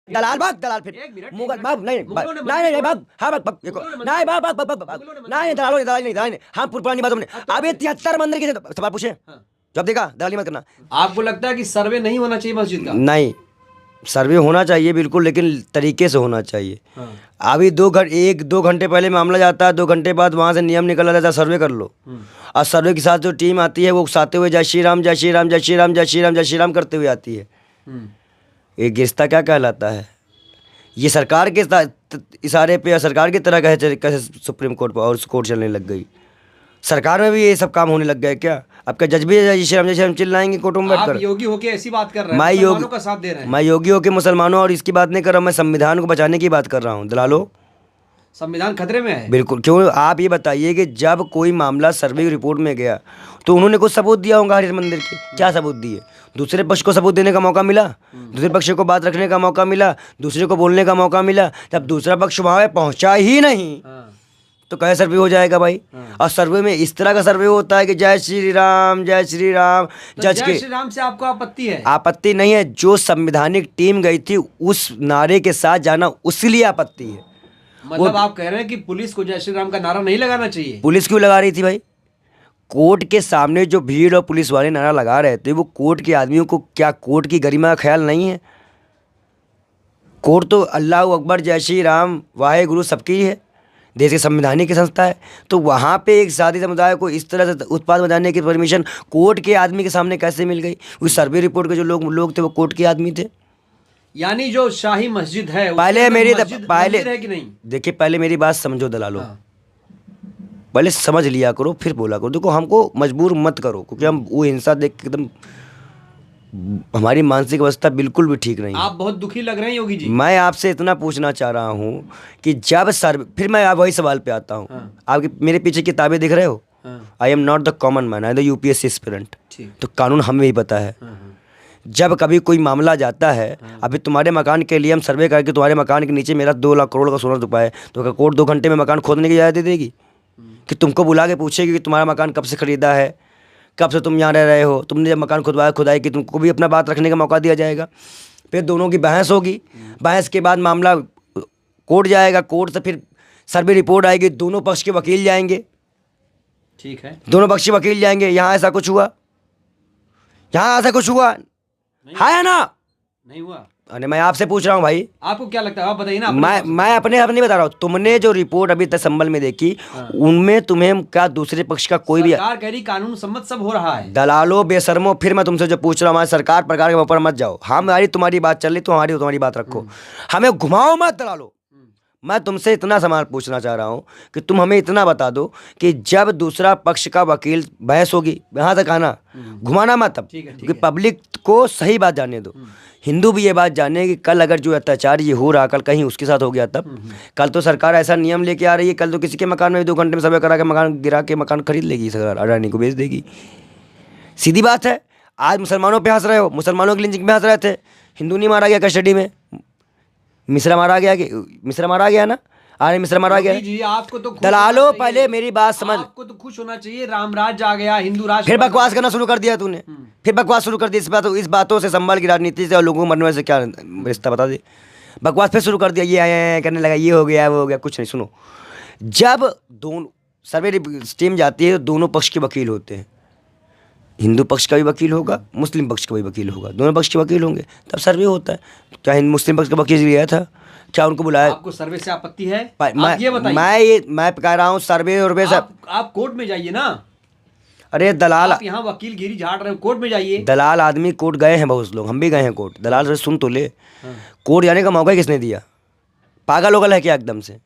दलाल भाग, दलाल फिर मुगल भाग, नहीं नहीं भाग, हाँ भाग भाग, देखो नहीं भाग भाग भाग भाग, नहीं दलाल नहीं दलाल नहीं, हाँ पुरानी बात हमने अब ये 73 मंदिर के सवाल पूछे, जब देखा दलाली मत करना। आपको लगता है कि सर्वे नहीं होना चाहिए मस्जिद का? नहीं, सर्वे होना चाहिए बिल्कुल, लेकिन तरीके से होना चाहिए। हाँ। अभी 1-2 घंटे पहले मामला जाता है, 2 घंटे बाद वहाँ से नियम निकल जाता है, सर्वे कर लो। और सर्वे के साथ जो टीम आती है वो उकसाते हुए जय श्री राम जय श्री राम जय श्री राम जय श्री राम जय श्री राम करते हुए आती है। ये गिरस्ता क्या कहलाता है? ये सरकार के इशारे पे या सरकार की तरह कैसे सुप्रीम कोर्ट पर और कोर्ट चलने लग गई? सरकार में भी ये सब काम होने लग गए क्या? अब क्या जज भी जय श्री राम जय श्री राम चिल्लाएंगे कोर्टों में बैठकर? आप योगी होके ऐसी बात कर रहे हैं, मैं मुसलमानों का साथ दे रहे हैं। मैं योगी होके मुसलमानों और इसकी बात नहीं कर रहा हूँ, मैं संविधान को बचाने की बात कर रहा हूँ। दलालो, संविधान खतरे में है। बिल्कुल। क्यों? आप ये बताइए कि जब कोई मामला सर्वे की रिपोर्ट में गया तो उन्होंने कुछ सबूत दिया होगा हरियर मंदिर के, क्या सबूत दिए? दूसरे पक्ष को सबूत देने का मौका मिला, दूसरे पक्ष को बात रखने का मौका मिला, दूसरे को बोलने का मौका मिला। जब दूसरा पक्ष वहाँ पहुँचा ही नहीं तो कैसे सर्वे हो जाएगा भाई? और सर्वे में इस तरह का सर्वे होता है कि जय श्री राम जज तो के जय श्री राम से आपको आपत्ति है? आपत्ति नहीं है, जो संवैधानिक टीम गई थी उस नारे के साथ जाना उसके लिए आपत्ति है। मतलब आप कह रहे हैं कि पुलिस को जय श्री राम का नारा नहीं लगाना चाहिए? पुलिस क्यों लगा रही थी भाई? कोर्ट के सामने जो भीड़ और पुलिस वाले नारा लगा रहे थे वो कोर्ट के आदमियों को क्या कोर्ट की गरिमा का ख्याल नहीं है? कोर्ट तो अल्लाह अकबर जय श्री राम वाहे गुरु सबकी है, देश की संवैधानिक संस्था है। तो वहाँ पे एक साथी समुदाय को इस तरह से उत्पाद बजाने की परमिशन कोर्ट के आदमी के सामने कैसे मिल गई? उस सर्वे रिपोर्ट के जो लोग थे वो कोर्ट के आदमी थे। यानी जो शाही मस्जिद है पहले मेरी पहले है कि नहीं? देखिए, पहले मेरी बात समझो दलालो, पहले समझ लिया करो फिर बोला करो। देखो, हमको मजबूर मत करो, क्योंकि हम वो हिंसा देख के एकदम हमारी मानसिक अवस्था बिल्कुल भी ठीक नहीं है। आप बहुत दुखी लग रहे हैं योगी जी। मैं आपसे इतना पूछना चाह रहा हूँ कि जब सर्वे, फिर मैं वही सवाल पे आता हूँ। आपकी मेरे पीछे किताबें दिख रहे हो? I am not the common man, I the UPSC aspirant. तो कानून हमें ही पता है। जब कभी कोई मामला जाता है, अभी तुम्हारे मकान के लिए हम सर्वे करके तुम्हारे मकान के नीचे मेरा 2 लाख करोड़ का सोना छुपा है, तो क्या कोर्ट 2 घंटे में मकान खोदने की इजाज़त दे देगी? कि तुमको बुला के पूछेगी कि तुम्हारा मकान कब से खरीदा है, कब से तुम यहाँ रह रहे हो, तुमने जब मकान खुदाई की तुमको भी अपना बात रखने का मौका दिया जाएगा। फिर दोनों की बहस होगी, बहस के बाद मामला कोर्ट जाएगा, कोर्ट से फिर सर्वे रिपोर्ट आएगी, दोनों पक्ष के वकील जाएंगे। ठीक है, दोनों पक्ष के वकील जाएंगे, यहाँ ऐसा कुछ हुआ, यहाँ ऐसा कुछ हुआ है या ना? नहीं हुआ। अरे मैं आपसे पूछ रहा हूँ भाई, आपको क्या लगता है? आप बताइए ना। मैं अपने बता रहा हूँ। तुमने जो रिपोर्ट अभी तक संभल में देखी, उनमें तुम्हें क्या दूसरे पक्ष का कोई भी? सरकार कह रही कानून सम्मत सब हो रहा है। दलालो बेशर्मो, फिर मैं तुमसे जो पूछ रहा हूँ, हमारी सरकार प्रकार के ऊपर मत जाओ। हमारी तुम्हारी बात चल रही तो तुम्हारी बात रखो, हमें घुमाओ मत दलालो। मैं तुमसे इतना सवाल पूछना चाह रहा हूँ कि तुम हमें इतना बता दो कि जब दूसरा पक्ष का वकील बहस होगी, यहाँ तक आना, घुमाना मत तब, क्योंकि पब्लिक को सही बात जानने दो। हिंदू भी ये बात जाने कि कल अगर जो अत्याचार ये हो रहा, कल कहीं उसके साथ हो गया तब। कल तो सरकार ऐसा नियम लेके आ रही है, कल तो किसी के मकान में 2 घंटे में सर्वे करा के मकान गिरा के मकान खरीद लेगी सरकार, अडानी को बेच देगी। सीधी बात है। आज मुसलमानों पे हंस रहे हो, मुसलमानों की लिंचिंग पे हंस रहे थे, हिंदू नहीं मारा गया कस्टडी में, मिश्रा मारा गया ना? अरे मिश्रा मारा गया जी। आपको तो दलालो, पहले मेरी बात समझ। आपको तो खुश होना चाहिए, राम राज आ गया, हिंदू राष्ट्र। फिर बकवास करना शुरू कर दिया तूने, फिर बकवास शुरू कर दी। इस बातों से संभल की राजनीति से और लोगों को मरने से क्या रिश्ता, बता दे। बकवास फिर शुरू कर दिया, ये आए करने लगा, ये हो गया वो हो गया। कुछ नहीं, सुनो, जब दोनों सर्वे टीम जाती है तो दोनों पक्ष के वकील होते हैं। हिंदू पक्ष का भी वकील होगा, मुस्लिम पक्ष का भी वकील होगा, दोनों पक्ष के वकील होंगे, तब सर्वे होता है। क्या मुस्लिम पक्ष का वकील गया था? क्या उनको बुलाया? आपको सर्वे से आपत्ति है? आप ये बताइए। मैं कह रहा हूँ सर्वे और आप कोर्ट में जाइए ना। अरे दलाल, आप यहाँ वकीलगिरी झाड़ रहे हो, कोर्ट में जाइए। दलाल आदमी कोर्ट गए हैं, बहुत लोग, हम भी गए हैं कोर्ट। दलाल से सुन तो ले, कोर्ट जाने का मौका किसने दिया? पागल वगल है क्या एकदम से?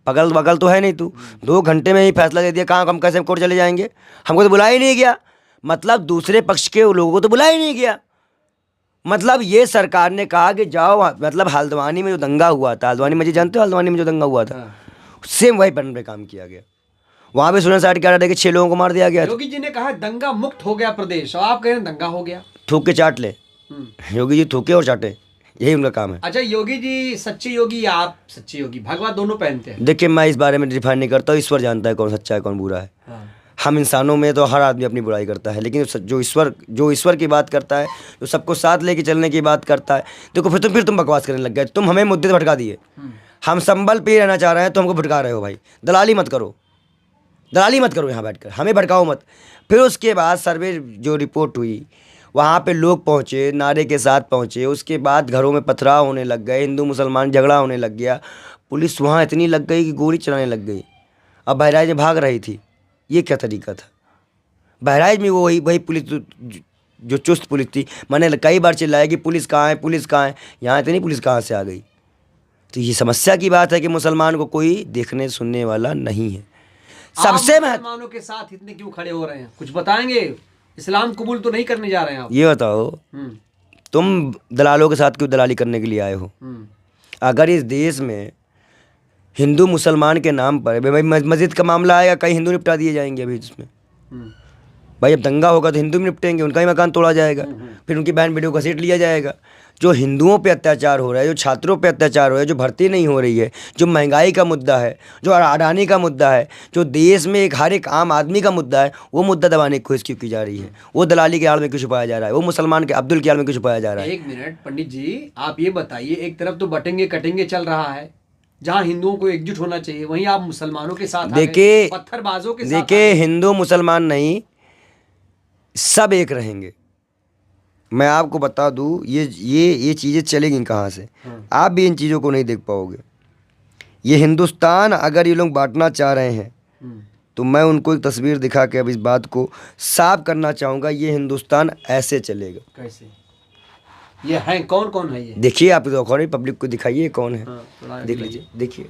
पागल वगल तो है नहीं तू। 2 घंटे में ही फैसला दे दिया, कहाँ हम कैसे कोर्ट चले जाएंगे? हमको तो बुलाया ही नहीं गया, मतलब दूसरे पक्ष के लोगों को तो बुलाया ही नहीं गया। मतलब ये सरकार ने कहा कि जाओ, मतलब हल्द्वानी में जो दंगा हुआ था, हल्द्वानी में जानते हो, हल्द्वानी में जो दंगा हुआ था, सेम वही पैटर्न पे काम किया गया। वहाँ पे सुना साइड क्या रहा कि 6 लोगों को मार दिया गया। योगी जी ने कहा दंगा मुक्त हो गया प्रदेश, और आप कह रहे हैं दंगा हो गया। थूक के चाट ले, योगी जी थूके और चाटे, यही उनका काम है। अच्छा, योगी जी सच्चे योगी या आप सच्चे योगी? भगवा दोनों पहनते हैं। देखिए, मैं इस बारे में डिफाइन नहीं करता हूँ, ईश्वर जानता है कौन सच्चा है कौन बुरा है। हम इंसानों में तो हर आदमी अपनी बुराई करता है, लेकिन जो ईश्वर की बात करता है, जो सबको साथ लेके चलने की बात करता है, देखो फिर तुम बकवास करने लग गए। तुम हमें मुद्दे से भटका दिए। हम संभल पे ही रहना चाह रहे हैं तो हमको भटका रहे हो भाई। दलाली मत करो, दलाली मत करो यहाँ बैठकर, हमें भड़काओ मत। फिर उसके बाद सर्वे जो रिपोर्ट हुई, वहाँ पे लोग पहुँचे, नारे के साथ पहुँचे, उसके बाद घरों में पथराव होने लग गए, हिंदू मुसलमान झगड़ा होने लग गया, पुलिस वहाँ इतनी लग गई कि गोली चलाने लग गई। अब बहराइच में भाग रही थी, ये क्या तरीका था? बहराइच में वही वही पुलिस जो चुस्त पुलिस थी, मैंने कई बार चिल्लाया कि पुलिस कहाँ है, पुलिस कहाँ है, यहाँ इतनी पुलिस कहाँ से आ गई? तो ये समस्या की बात है कि मुसलमान को कोई देखने सुनने वाला नहीं है। सबसे मुसलमानों के साथ इतने क्यों खड़े हो रहे हैं, कुछ बताएंगे? इस्लाम कबूल तो नहीं करने जा रहे हैं आप? ये बताओ, तुम दलालों के साथ क्यों दलाली करने के लिए आए हो? अगर इस देश में हिंदू मुसलमान के नाम पर भाई मस्जिद का मामला आएगा, कई हिंदू निपटा दिए जाएंगे अभी इसमें। भाई अब दंगा होगा तो हिंदू भी निपटेंगे, उनका ही मकान तोड़ा जाएगा, फिर उनकी बहन बेटियों को घसीट लिया जाएगा। जो हिंदुओं पे अत्याचार हो रहा है, जो छात्रों पे अत्याचार हो रहा है, जो भर्ती नहीं हो रही है, जो महंगाई का मुद्दा है, जो अडानी का मुद्दा है, जो देश में हर एक आम आदमी का मुद्दा है, वो मुद्दा दबाने की कोशिश क्यों की जा रही है? वो दलाली के आड़ में क्यों छुपाया जा रहा है? वो मुसलमान के अब्दुल के आड़ में क्यों छुपाया जा रहा है? एक मिनट पंडित जी, आप ये बताइए, एक तरफ तो बटेंगे कटेंगे चल रहा है, जहाँ हिंदुओं को एकजुट होना चाहिए, वहीं आप मुसलमानों के साथ देखिए, पत्थरबाजों के साथ देखिए हिंदू मुसलमान नहीं, सब एक रहेंगे। मैं आपको बता दूं, ये चीज़ें चलेंगी कहाँ से? आप भी इन चीज़ों को नहीं देख पाओगे। ये हिंदुस्तान अगर ये लोग बांटना चाह रहे हैं तो मैं उनको एक तस्वीर दिखा के अब इस बात को साफ करना चाहूँगा। ये हिंदुस्तान ऐसे चलेगा। कैसे? ये है कौन कौन है ये? देखिए, आप तो पब्लिक को दिखाइए कौन है, देख लीजिए, देखिए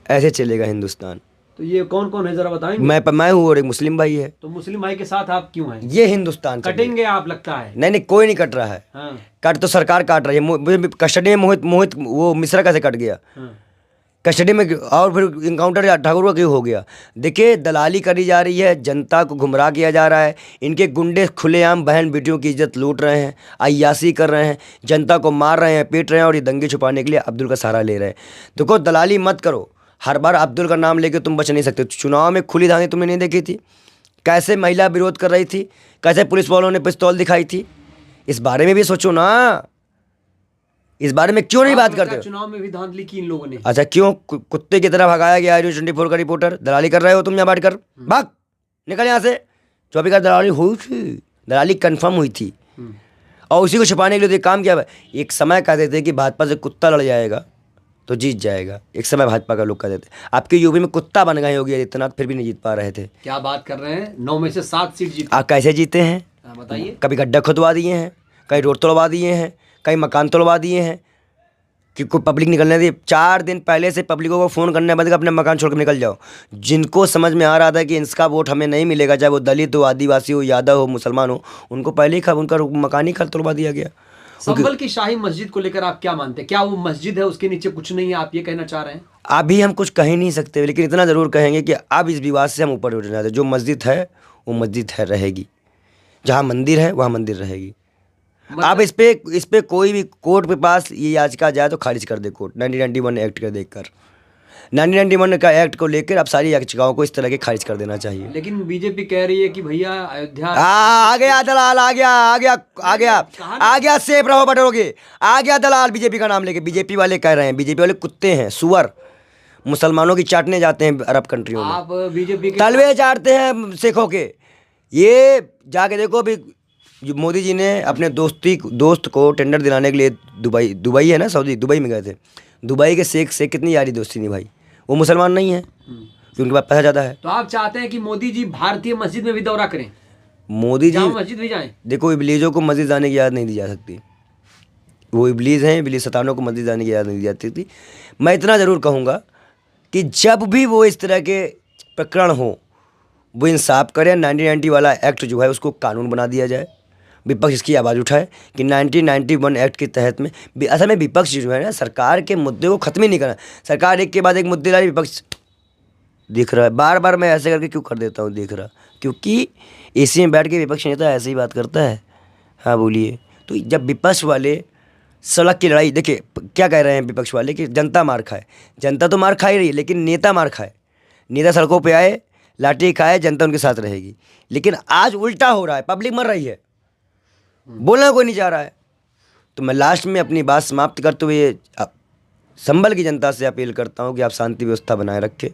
ऐसे चलेगा हिंदुस्तान। तो ये कौन कौन है जरा बताएंगे? मैं हूँ और एक मुस्लिम भाई है। तो मुस्लिम भाई के साथ आप क्यों हैं? ये हिंदुस्तान कटेंगे आप, लगता है? नहीं, कोई नहीं कट रहा है। कट तो सरकार काट रही है। कस्टडी में मोहित वो मिश्रा कैसे कट गया? कस्टडी में, और फिर इनकाउंटर ठाकुर क्यों हो गया? देखिए, दलाली करी जा रही है, जनता को गुमराह किया जा रहा है। इनके गुंडे खुलेआम बहन बेटियों की इज्जत लूट रहे हैं, अय्यासी कर रहे हैं, जनता को मार रहे हैं, पीट रहे हैं, और ये दंगे छुपाने के लिए अब्दुल का सहारा ले रहे हैं। देखो, दलाली मत करो। हर बार अब्दुल का नाम लेके तुम बच नहीं सकते। चुनाव में खुली धांधली तुमने नहीं देखी थी? कैसे महिला विरोध कर रही थी, कैसे पुलिस वालों ने पिस्तौल दिखाई थी? इस बारे में भी सोचो ना। इस बारे में क्यों नहीं बात करते? चुनाव में भी धांधली की इन लोगों ने। अच्छा, क्यों कुत्ते की तरह भगाया गया न्यूज़ 24 का रिपोर्टर? दलाली कर रहे हो तुम यहाँ बैठ कर, भाग निकल यहाँ से। 24 का दलाली हुई थी, दलाली कंफर्म हुई थी, और उसी को छुपाने के लिए काम किया। एक समय कहते थे कि भाजपा से कुत्ता लड़ जाएगा तो जीत जाएगा। एक समय भाजपा का लोग कहते थे। आपके यूपी में कुत्ता बन गए योगी आदित्यनाथ, फिर भी नहीं जीत पा रहे थे। क्या बात कर रहे हैं? 9 में से 7 सीट जीते। आप कैसे जीते हैं बताइए? कभी गड्ढा खुदवा दिए हैं, कहीं रोड तोड़वा दिए हैं, कहीं मकान तोड़वा दिए हैं कि कोई पब्लिक निकलने दी। 4 दिन पहले से पब्लिकों को फ़ोन करने बंद कर अपने मकान छोड़ कर निकल जाओ। जिनको समझ में आ रहा था कि इसका वोट हमें नहीं मिलेगा, चाहे वो दलित हो, आदिवासी हो, यादव हो, मुसलमान हो, उनको पहले ही उनका मकान ही तोड़वा दिया गया। संभल की शाही मस्जिद को लेकर आप क्या मानते हैं? क्या वो मस्जिद है, उसके नीचे कुछ नहीं है, आप ये कहना चाह रहे हैं? अभी हम कुछ कह ही नहीं सकते, लेकिन इतना ज़रूर कहेंगे कि अब इस विवाद से हम ऊपर उठ जाते। जो मस्जिद है वो मस्जिद है, रहेगी। जहाँ मंदिर है वहाँ मंदिर रहेगी। अब इस पे कोई भी कोर्ट के पास ये याचिका जाए तो खारिज कर दे कोर्ट। 1991 एक्ट का देखकर 1991 का एक्ट को लेकर अब सारी याचिकाओं को इस तरह के खारिज कर देना चाहिए। लेकिन बीजेपी कह रही है कि भैया अयोध्या आ गया दलाल, आ गया सेफ रहो बटोगे, आ गया दलाल बीजेपी का नाम लेके। बीजेपी वाले कह रहे हैं, बीजेपी वाले कुत्ते हैं, सुअर, मुसलमानों की चाटने जाते हैं अरब कंट्रियों में। आप बीजेपी के तलवे चाटते हैं सिखों के। ये जाके देखो, अभी मोदी जी ने अपने दोस्त को टेंडर दिलाने के लिए दुबई है ना, सऊदी, दुबई में गए थे। दुबई के शेख से कितनी यारी दोस्ती नहीं भाई, वो मुसलमान नहीं है क्योंकि उनके पास पैसा ज़्यादा है। तो आप चाहते हैं कि मोदी जी भारतीय मस्जिद में भी दौरा करें? मोदी जी मस्जिद भी जाएं? देखो, इब्लीसों को मस्जिद जाने की इजाज़त नहीं दी जा सकती। वो इब्लीस हैं, इब्लीस शैतानों को मस्जिद जाने की इजाज़त नहीं दी जाती थी। मैं इतना ज़रूर कहूँगा कि जब भी वो इस तरह के प्रकरण हो, वो इंसाफ करें। 1990 वाला एक्ट जो है उसको कानून बना दिया जाए। विपक्ष इसकी आवाज़ उठाए कि 1991 एक्ट के तहत में असल में विपक्ष जो है ना, सरकार के मुद्दे को ख़त्म ही नहीं करना। सरकार एक के बाद एक मुद्दे ला रही, विपक्ष दिख रहा है। बार बार मैं ऐसे करके क्यों कर देता हूँ, देख रहा, क्योंकि एसी में बैठ के विपक्ष नेता ऐसे ही बात करता है। हाँ बोलिए। तो जब विपक्ष वाले सड़क की लड़ाई, देखिए क्या कह रहे हैं विपक्ष वाले कि जनता मार खाए। जनता तो मार खा ही रही है, लेकिन नेता मार खाए। नेता सड़कों पे आए, लाठी खाए, जनता उनके साथ रहेगी। लेकिन आज उल्टा हो रहा है, पब्लिक मर रही है, बोलना कोई नहीं चाह रहा है। तो मैं लास्ट में अपनी बात समाप्त करते हुए संभल की जनता से अपील करता हूँ कि आप शांति व्यवस्था बनाए रखें,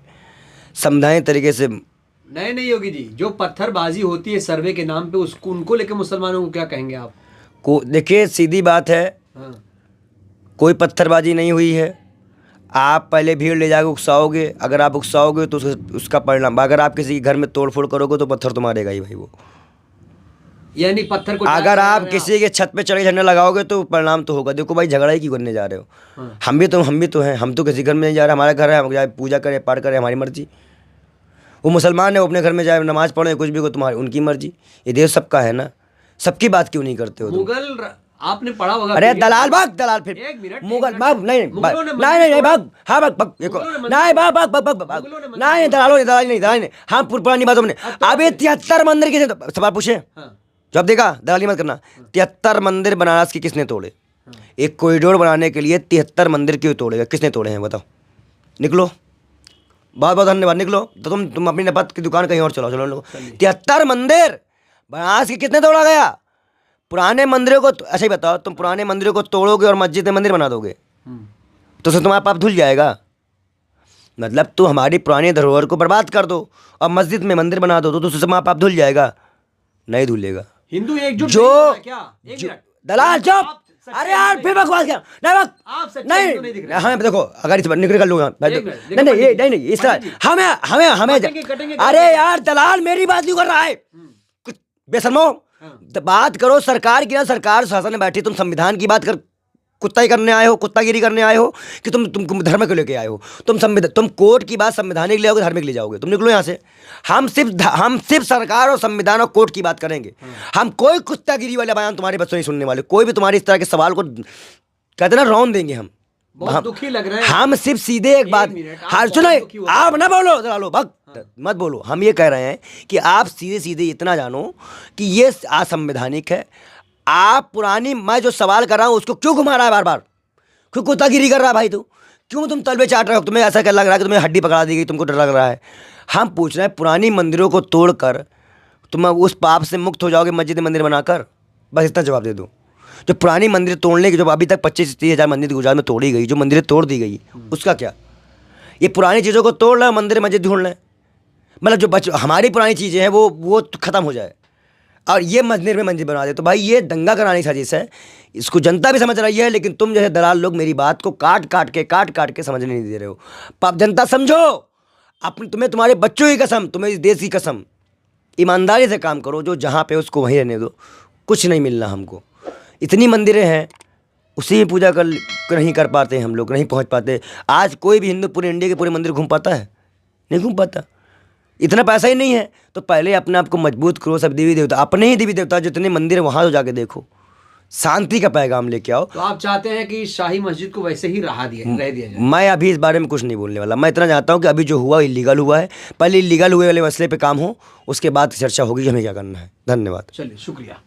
संवैधानिक तरीके से। नहीं योगी जी, जो पत्थरबाजी होती है सर्वे के नाम पे, उसको उनको लेके मुसलमानों को क्या कहेंगे आप? को देखिए, सीधी बात है, हाँ। कोई पत्थरबाजी नहीं हुई है। आप पहले भीड़ ले जाकर उकसाओगे, अगर आप उकसाओगे तो उसका परिणाम, अगर आप किसी के घर में तोड़फोड़ करोगे तो पत्थर तो मारेगा ही भाई वो। यानी पत्थर को अगर आप किसी के छत पे चढ़ के झंडा लगाओगे तो परिणाम तो होगा। देखो भाई, झगड़ा ही क्यों करने जा रहे हो? हाँ। हम भी तो हैं, हम तो किसी घर में नहीं जा रहे, हमारा घर है, हम जाए पूजा करें, पाठ करें, हमारी मर्जी। वो मुसलमान है, वो अपने घर में जाए नमाज पढ़े, कुछ भी को, तुम्हारी उनकी मर्जी। ये देश सबका है ना, सबकी बात क्यों नहीं करते हो तुम? मुगल आपने पढ़ा होगा। अरे दलाल भाग, दलाल फिर एक मिनट, मुगल भाग, नहीं मुगलों ने नहीं भाग, हाँ भाग भाग, देखो नहीं भाग भाग भाग भाग भाग, नहीं दलालों ने दलाल नहीं, हाँ पुरानी बातों में। अभी 73 मंदिर किसने, सवाल पूछे जब देखा, दलाली मत करना। 73 मंदिर बनारस के किसने तोड़े? एक कॉरिडोर बनाने के लिए 73 मंदिर क्यों तोड़ेगा? किसने तोड़े हैं बताओ? निकलो, बहुत बहुत धन्यवाद, निकलो। तो तुम अपनी नपत की दुकान कहीं और चलाओ, चलो लोग। 73 मंदिर बनारस के कितने तोड़ा गया? पुराने मंदिरों को अच्छा ही बताओ, तुम पुराने मंदिरों को तोड़ोगे और मस्जिद में मंदिर बना दोगे तो उससे तुम्हारा पाप धुल जाएगा। मतलब तुम हमारी पुरानी धरोहर को बर्बाद कर दो और मस्जिद में मंदिर बना दो तो उससे तुम्हारा पाप धुल जाएगा? नहीं धुलेगा। हिंदू एकजुट जो क्या? एक मिनट, दलाल चुप, अरे यार फिर बकवास क्या? नहीं बक, आप सच्चे हिंदू नहीं दिख रहे। हाँ देखो, अगर इस बार निकल लोग नहीं इस तरह हमें कटेंगे। अरे यार दलाल मेरी बात क्यों कर रहा है? कुछ बेशर्मो, बात करो सरकार की ना, सरकार शासन में बैठी, तुम संविधान की बात कर, कुत्ताई करने आए हो, कुत्तागिरी करने आए हो कि तुम धर्म को लेके आए हो? तुम कोर्ट की बात संवैधानिक ले आओगे, धार्मिक ले जाओगे? तुम निकलो यहाँ से। हम सिर्फ सरकार और संविधान और कोर्ट की बात करेंगे। हम कोई कुत्तागिरी वाले बयान तुम्हारे बच्चों नहीं सुनने वाले। कोई भी तुम्हारे इस तरह के सवाल को कहते ना रौंद देंगे हम। बहुत दुखी लग रहा है। हम सिर्फ सीधे एक बात, हाँ सुनो, आप ना बोलो दलालो भग, मत बोलो। हम ये कह रहे हैं कि आप सीधे सीधे इतना जानो कि ये असंवैधानिक है। आप पुरानी, मैं जो सवाल कर रहा हूँ उसको क्यों घुमा रहा है बार बार? क्यों कुत्तागिरी कर रहा है भाई? तू क्यों तुम तलवे चाट रहे हो? तुम्हें ऐसा क्या लग रहा है कि तुम्हें हड्डी पकड़ा दी गई, तुमको डर लग रहा है? हम पूछ रहे हैं, पुरानी मंदिरों को तोड़कर तुम उस पाप से मुक्त हो जाओगे मस्जिद मंदिर बनाकर? बस इतना जवाब दे दो। जो पुरानी मंदिर तोड़ने की, जो अभी तक 25-30 हज़ार मंदिर गुजरात में तोड़ी गई, जो मंदिरें तोड़ दी गई, उसका क्या? ये पुरानी चीज़ों को तोड़ रहे हैं, मंदिर मस्जिद ढूंढ रहे हैं। मतलब जो हमारी पुरानी चीज़ें हैं वो ख़त्म हो जाए और ये मंदिर में मंदिर बना दे, तो भाई ये दंगा कराने की साजिश है। इसको जनता भी समझ रही है, लेकिन तुम जैसे दलाल लोग मेरी बात को काट काट के समझने नहीं दे रहे हो। जनता समझो, अपने तुम्हें, तुम्हारे बच्चों की कसम, तुम्हें इस देश की कसम, ईमानदारी से काम करो। जो जहाँ पे उसको वहीं रहने दो, कुछ नहीं मिलना हमको। इतनी मंदिरें हैं, उसी में पूजा कर नहीं कर पाते हम लोग, नहीं पहुँच पाते। आज कोई भी हिंदू पूरे इंडिया के पूरे मंदिर घूम पाता है? नहीं घूम पाता। इतना पैसा ही नहीं है तो पहले अपने आप को मजबूत करो। सब देवी देवता, अपने ही देवी देवता जितने मंदिर है वहाँ तो जाके देखो, शांति का पैगाम लेके आओ। तो आप चाहते हैं कि शाही मस्जिद को वैसे ही रह दिया जाए? मैं अभी इस बारे में कुछ नहीं बोलने वाला। मैं इतना चाहता हूँ कि अभी जो हुआ इलीगल हुआ है, पहले इलीगल हुए वाले मसले पे काम हो, उसके बाद चर्चा होगी कि हमें क्या करना है। धन्यवाद। चलिए, शुक्रिया।